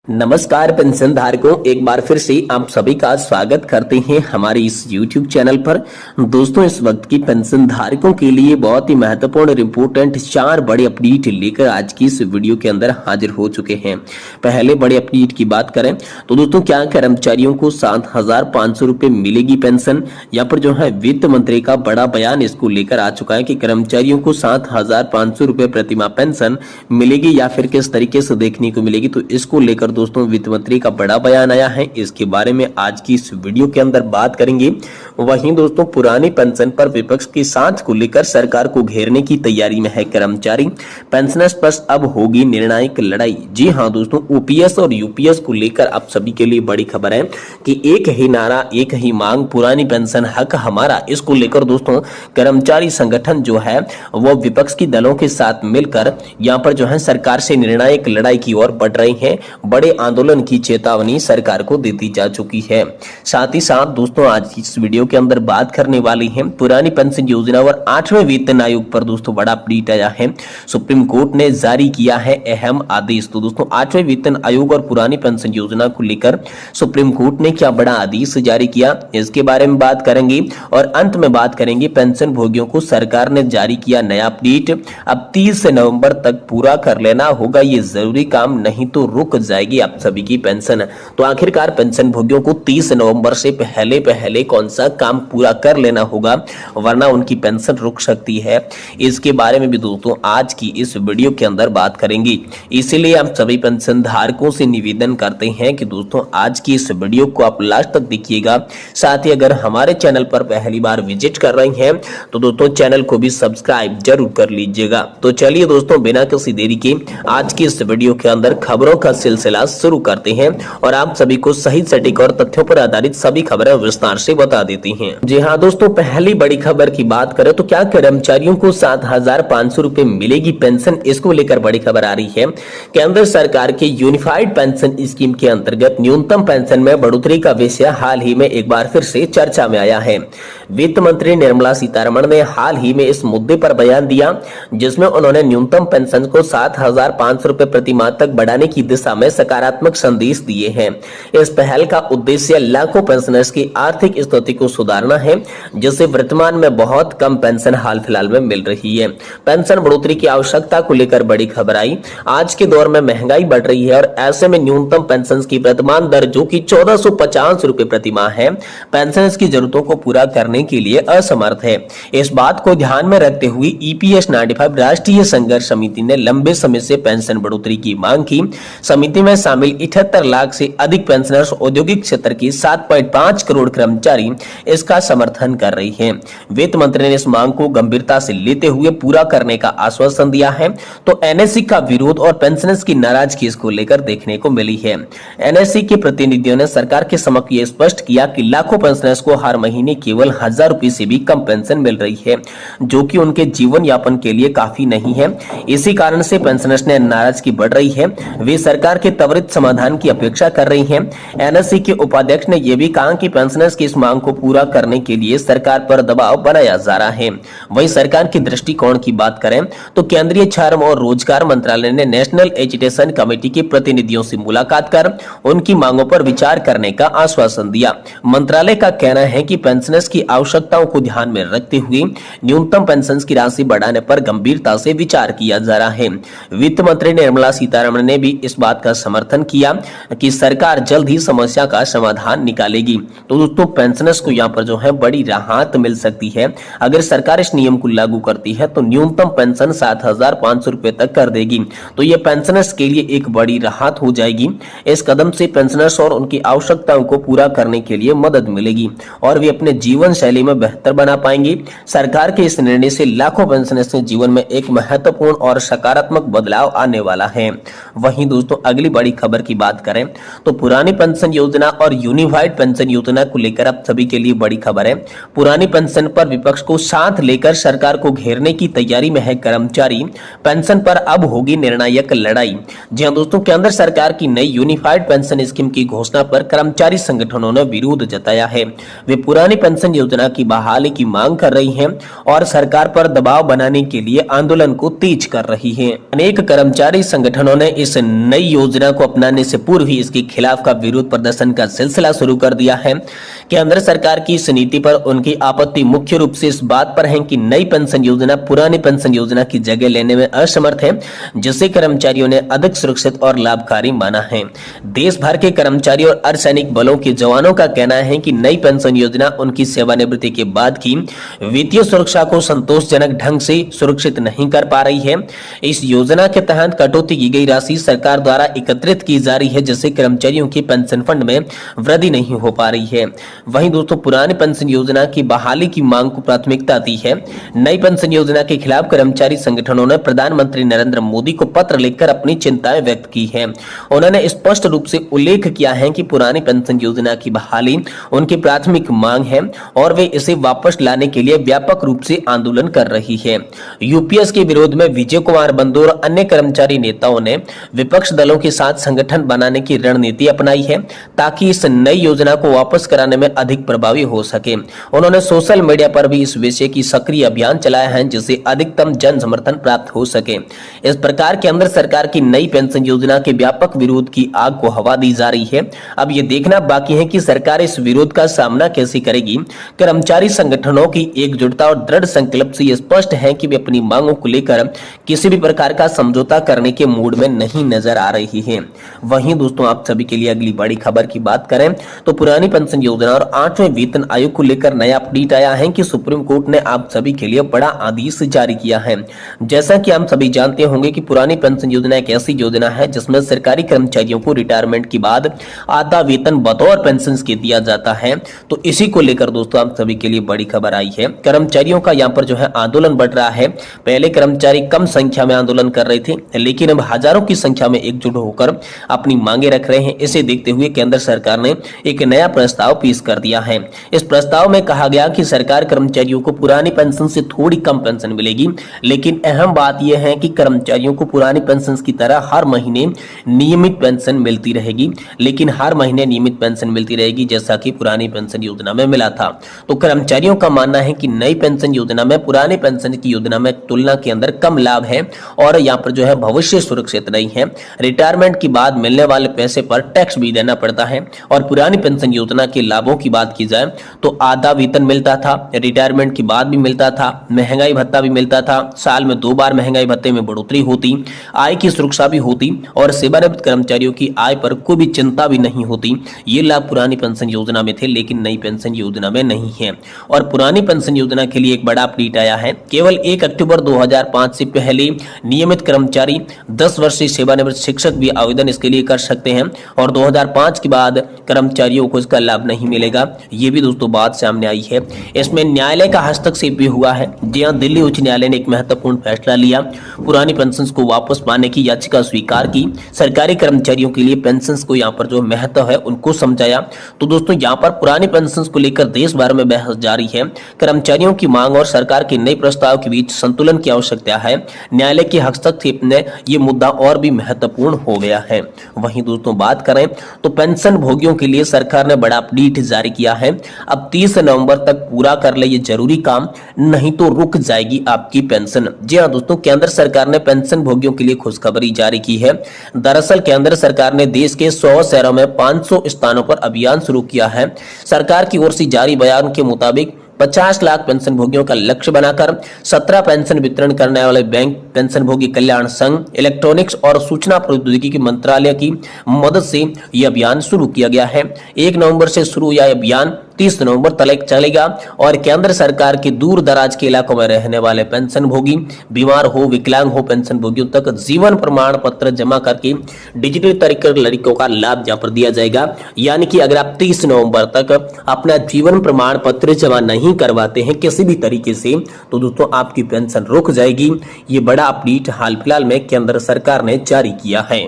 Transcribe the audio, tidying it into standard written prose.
नमस्कार पेंशन धारकों, एक बार फिर से आप सभी का स्वागत करते हैं हमारे इस YouTube चैनल पर। दोस्तों, इस वक्त की पेंशन धारकों के लिए बहुत ही महत्वपूर्ण और इम्पोर्टेंट 4 बड़े अपडेट लेकर आज की इस वीडियो के अंदर हाजिर हो चुके हैं। पहले बड़े अपडेट की बात करें तो दोस्तों, क्या कर्मचारियों को 7,500 रुपए मिलेगी पेंशन? यहाँ पर जो है वित्त मंत्री का बड़ा बयान इसको लेकर आ चुका है कि कर्मचारियों को 7,500 रुपए प्रतिमाह पेंशन मिलेगी या फिर किस तरीके से देखने को मिलेगी। तो इसको लेकर दोस्तों वित्त मंत्री का बड़ा बयान आया है, इसके बारे में आज की इस वीडियो के अंदर बात करेंगे। वहीं दोस्तों, पुरानी पेंशन पर विपक्ष की साथ को लेकर सरकार को घेरने की तैयारी में है कर्मचारी। पेंशनर्स पर अब होगी निर्णायक लड़ाई। जी हां दोस्तों, ओपीएस और यूपीएस को लेकर आप सभी के लिए बड़ी खबर है कि एक ही नारा, एक ही मांग, पुरानी पेंशन हक हमारा। इसको लेकर दोस्तों कर्मचारी संगठन जो है वो विपक्ष की दलों के साथ मिलकर यहाँ पर जो है सरकार से निर्णायक लड़ाई की ओर बढ़ रही है। बड़े आंदोलन की चेतावनी सरकार को देती जा चुकी है। साथ ही साथ दोस्तों, आज की इस वीडियो के अंदर बात करने वाली है पुरानी पेंशन योजना और 8वें वेतन आयोग पर दोस्तों बड़ा अपडेट आया है। सुप्रीम कोर्ट ने जारी किया है अहम आदेश। तो दोस्तों, 8वें वेतन आयोग और पुरानी पेंशन योजना को लेकर सुप्रीम कोर्ट ने क्या बड़ा आदेश जारी किया, इसके बारे में बात करेंगे। और अंत में बात करेंगे पेंशन भोगियों को सरकार ने जारी किया नया अपडेट। अब 30 नवंबर तक पूरा कर लेना होगा ये जरूरी काम, नहीं तो रुक जाएगी आप सभी की पेंशन। तो आखिरकार पेंशन भोगियों को 30 नवंबर से पहले कौन सा काम पूरा कर लेना होगा, वरना उनकी पेंशन रुक सकती है। इसके बारे में भी दोस्तों आज की इस वीडियो के अंदर बात करेंगे। इसीलिए आप सभी पेंशन धारकों से निवेदन करते हैं कि दोस्तों आज की इस वीडियो को आप लास्ट तक देखिएगा। साथ ही अगर हमारे चैनल पर पहली बार विजिट कर रही हैं तो दोस्तों चैनल को भी सब्सक्राइब जरूर कर लीजिएगा। तो चलिए दोस्तों, बिना किसी देरी के आज की इस वीडियो के अंदर खबरों का सिलसिला शुरू करते हैं और आप सभी को सही सटीक और तथ्यों पर आधारित सभी खबरें विस्तार से बता देती हैं। जी हां दोस्तों, पहली बड़ी खबर की बात करें तो क्या कर्मचारियों को 7,500 रुपए मिलेगी पेंशन? इसको लेकर बड़ी खबर आ रही है। केंद्र सरकार के यूनिफाइड पेंशन स्कीम के अंतर्गत न्यूनतम पेंशन में बढ़ोतरी का विषय हाल ही में एक बार फिर से चर्चा में आया है। वित्त मंत्री निर्मला सीतारमण ने हाल ही में इस मुद्दे पर बयान दिया, जिसमें उन्होंने न्यूनतम पेंशन को 7,500 रुपए प्रति माह तक बढ़ाने की दिशा में सकारात्मक संदेश दिए हैं। इस पहल का उद्देश्य लाखों पेंशनर्स की आर्थिक स्थिति को सुधारना है, जिससे वर्तमान में बहुत कम पेंशन हाल फिलहाल में मिल रही है। पेंशन बढ़ोतरी की आवश्यकता को लेकर बड़ी खबर आई। आज के दौर में महंगाई बढ़ रही है और ऐसे में न्यूनतम पेंशन की वर्तमान दर जो कि 1450 रुपए प्रति माह है, पेंशनर्स की जरूरतों को पूरा करने के लिए असमर्थ है। इस बात को ध्यान में रखते हुए ईपीएस 95 राष्ट्रीय संघर्ष समिति ने लंबे समय से पेंशन बढ़ोतरी की मांग की। समिति में शामिल 78 लाख से अधिक पेंशनर्स, औद्योगिक क्षेत्र के 7.5 करोड़ कर्मचारी इसका समर्थन कर रही हैं। वित्त मंत्री ने इस मांग को गंभीरता से लेते हुए पूरा करने का आश्वासन दिया है। तो एनएससी का विरोध और पेंशनर्स की नाराजगी इसको लेकर देखने को मिली है। एनएससी के प्रतिनिधियों ने सरकार के समक्ष ये स्पष्ट किया कि लाखों पेंशनर्स को हर महीने केवल 1,000 रुपए से भी कम पेंशन मिल रही है, जो कि उनके जीवन यापन के लिए काफी नहीं है। इसी कारण से पेंशनर्स ने नाराजगी बढ़ रही है। वे सरकार के त्वरित समाधान की अपेक्षा कर रही हैं। एनएससी के उपाध्यक्ष ने यह भी कहा कि पेंशनर्स की इस मांग को पूरा करने के लिए सरकार पर दबाव बनाया जा रहा है। वहीं सरकार के दृष्टिकोण की बात करें तो केंद्रीय श्रम और रोजगार मंत्रालय ने नेशनल एजुकेशन कमेटी के प्रतिनिधियों से मुलाकात कर उनकी मांगों पर विचार करने का आश्वासन दिया। मंत्रालय का कहना है कि पेंशनर्स की आवश्यकताओं को ध्यान में रखते हुए न्यूनतम पेंशन की राशि बढ़ाने पर गंभीरता से विचार किया जा रहा है। वित्त मंत्री निर्मला सीतारमण ने भी इस बात का समर्थन किया कि सरकार जल्द ही समस्या का समाधान निकालेगी। तो दोस्तों, पेंशनर्स को यहाँ पर जो है बड़ी राहत मिल सकती है। अगर सरकार इस नियम को लागू करती है तो न्यूनतम पेंशन 7,500 रुपए तक कर देगी। तो ये पेंशनर्स के लिए एक बड़ी राहत हो जाएगी। इस कदम से पेंशनर्स और उनकी आवश्यकताओं को पूरा करने के लिए मदद मिलेगी और वे अपने जीवन शैली में बेहतर बना पाएंगे। सरकार के इस निर्णय से लाखों पेंशनर्स के जीवन में एक महत्वपूर्ण और सकारात्मक बदलाव आने वाला है। वहीं दोस्तों, अगली बड़ी खबर की बात करें तो पुरानी पेंशन योजना और यूनिफाइड पेंशन योजना को लेकर अब सभी के लिए बड़ी खबर है। पुरानी पेंशन पर विपक्ष को साथ लेकर सरकार को घेरने की तैयारी में है कर्मचारी। पेंशन पर अब होगी निर्णायक लड़ाई। जी हां दोस्तों, केंद्र सरकार की नई यूनिफाइड पेंशन स्कीम की घोषणा पर कर्मचारी संगठनों ने विरोध जताया है। वे पुरानी पेंशन योजना योजना की बहाली की मांग कर रही हैं और सरकार पर दबाव बनाने के लिए आंदोलन को तेज कर रही है। अनेक कर्मचारी संगठनों ने इस नई योजना को अपनाने से पूर्व ही इसके खिलाफ का विरोध प्रदर्शन का सिलसिला शुरू कर दिया है। केंद्र सरकार की इस नीति पर उनकी आपत्ति मुख्य रूप से इस बात पर है कि नई पेंशन योजना पुरानी पेंशन योजना की जगह लेने में असमर्थ है, जिसे कर्मचारियों ने अधिक सुरक्षित और लाभकारी माना है। देश भर के कर्मचारियों और अर्धसैनिक बलों के जवानों का कहना है कि नई पेंशन योजना उनकी सेवानिवृत्ति के बाद की वित्तीय सुरक्षा को संतोषजनक ढंग से सुरक्षित नहीं कर पा रही है। इस योजना के तहत कटौती की गई राशि सरकार द्वारा एकत्रित की जा रही है, जिससे कर्मचारियों के पेंशन फंड में वृद्धि नहीं हो पा रही है। वहीं दोस्तों पुरानी पेंशन योजना की बहाली की मांग को प्राथमिकता दी है। नई पेंशन योजना के खिलाफ कर्मचारी संगठनों ने प्रधानमंत्री नरेंद्र मोदी को पत्र लिखकर अपनी चिंताएं व्यक्त की है। उन्होंने स्पष्ट रूप से उल्लेख किया है कि पुरानी पेंशन योजना की बहाली उनकी प्राथमिक मांग है और वे इसे वापस लाने के लिए व्यापक रूप से आंदोलन कर रही है। यूपीएस के विरोध में विजय कुमार बंधु और अन्य कर्मचारी नेताओं ने विपक्ष दलों के साथ संगठन बनाने की रणनीति अपनाई है ताकि इस नई योजना को वापस कराने में अधिक प्रभावी हो सके। उन्होंने सोशल मीडिया पर भी इस विषय की सक्रिय अभियान चलाया है, जिससे अधिकतम जन समर्थन प्राप्त हो सके। इस प्रकार केंद्र सरकार की नई पेंशन योजना के व्यापक विरोध की आग को हवा दी जा रही है। अब ये देखना बाकी है कि सरकार इस विरोध का सामना कैसे करेगी। कर्मचारी संगठनों की एकजुटता और दृढ़ संकल्प से यह स्पष्ट है कि वे अपनी मांगों को लेकर किसी भी प्रकार का समझौता करने के मूड में नहीं नजर आ रही है। वहीं दोस्तों आप सभी के लिए अगली बड़ी खबर की बात करें तो पुरानी पेंशन योजना और 8वें वेतन आयोग को लेकर नया अपडेट आया है कि सुप्रीम कोर्ट ने आप सभी के लिए बड़ा आदेश जारी किया है। जैसा कि आप सभी जानते होंगे कि पुरानी पेंशन योजना एक ऐसी योजना है जिसमें सरकारी कर्मचारियों को रिटायरमेंट के बाद आधा वेतन बतौर पेंशन के दिया जाता है। तो इसी को लेकर दोस्तों आप सभी के लिए बड़ी खबर आई है। कर्मचारियों का यहाँ पर जो है आंदोलन बढ़ रहा है। पहले कर्मचारी कम संख्या में आंदोलन कर रहे थे, लेकिन अब हजारों की संख्या में एकजुट होकर अपनी मांगे रख रहे हैं। इसे देखते हुए केंद्र सरकार ने एक नया प्रस्ताव पेश कर दिया है। इस प्रस्ताव में कहा गया कि सरकार कर्मचारियों को पुरानी पेंशन से थोड़ी कम पेंशन मिलेगी, लेकिन अहम बात यह है कि कर्मचारियों को पुरानी पेंशन की तरह हर महीने नियमित पेंशन मिलती रहेगी, लेकिन हर महीने नियमित पेंशन मिलती रहेगी जैसा कि पुरानी पेंशन योजना में मिला था। तो कर्मचारियों का मानना है कि नई पेंशन योजना में पुरानी पेंशन की योजना में तुलना के अंदर कम लाभ है और यहाँ पर जो है भविष्य सुरक्षित नहीं है। रिटायरमेंट के बाद मिलने वाले पैसे पर टैक्स भी देना पड़ता है। और पुरानी पेंशन योजना के लाभों की बात की जाए तो आधा वेतन मिलता था, रिटायरमेंट के बाद भी मिलता था, महंगाई भत्ता भी मिलता था, साल में 2 बार महंगाई भत्ते में बढ़ोतरी होती, आय की सुरक्षा भी होती और सेवानिवृत्त कर्मचारियों की आय पर कोई भी चिंता भी नहीं होती। ये लाभ पुरानी पेंशन योजना में थे, लेकिन नई पेंशन योजना में नहीं है। और पुरानी पेंशन योजना के लिए एक बड़ा अपडेट आया है। केवल 1 अक्टूबर 2005 से पहले नियमित कर्मचारी 10 वर्ष से सेवानिवृत्त शिक्षक भी आवेदन इसके लिए कर सकते हैं और 2005 के बाद कर्मचारियों को इसका लाभ नहीं मिलेगा। ये भी दोस्तों बात सामने आई है। इसमें न्यायालय का हस्तक्षेप भी हुआ है। जी हां, दिल्ली उच्च न्यायालय ने एक महत्वपूर्ण फैसला लिया। पुरानी पेंशन को वापस पाने की याचिका स्वीकार की। सरकारी कर्मचारियों के लिए पेंशन को यहाँ पर जो महत्व है उनको समझाया। तो दोस्तों यहाँ पर पुरानी पेंशन को लेकर देश भर में बहस जारी है। कर्मचारियों की मांग और सरकार के नए प्रस्ताव के बीच संतुलन की आवश्यकता है। न्यायालय के हस्तक्षेप ने ये मुद्दा और भी महत्वपूर्ण हो गया है। वहीं दोस्तों बात करें तो पेंशन भोगियों के लिए सरकार ने बड़ा अपडेट जारी किया है। अब 30 नवंबर तक पूरा कर ले ये जरूरी काम, नहीं तो रुक जाएगी आपकी पेंशन। जी हाँ दोस्तों, केंद्र सरकार ने पेंशन भोगियों के लिए खुशखबरी जारी की है। दरअसल केंद्र सरकार ने देश के 100 शहरों में 500 स्थानों पर अभियान शुरू किया है। सरकार की ओर से जारी बयान के मुताबिक 50 लाख पेंशन भोगियों का लक्ष्य बनाकर 17 पेंशन वितरण करने वाले बैंक, पेंशन भोगी कल्याण संघ, इलेक्ट्रॉनिक्स और सूचना प्रौद्योगिकी मंत्रालय की मदद से यह अभियान शुरू किया गया है। 1 नवंबर से शुरू यह अभियान 30 नवंबर तक चलेगा और केंद्र सरकार के दूर दराज के इलाकों में रहने वाले पेंशन भोगी, बीमार हो, विकलांग हो पेंशन भोगियों तक जीवन प्रमाण पत्र जमा करके डिजिटल तरीकों का लाभ जहाँ पर दिया जाएगा। यानी कि अगर आप 30 नवंबर तक अपना जीवन प्रमाण पत्र जमा नहीं करवाते हैं किसी भी तरीके से, तो दोस्तों आपकी पेंशन रुक जाएगी। ये बड़ा अपडेट हाल फिलहाल में केंद्र सरकार ने जारी किया है।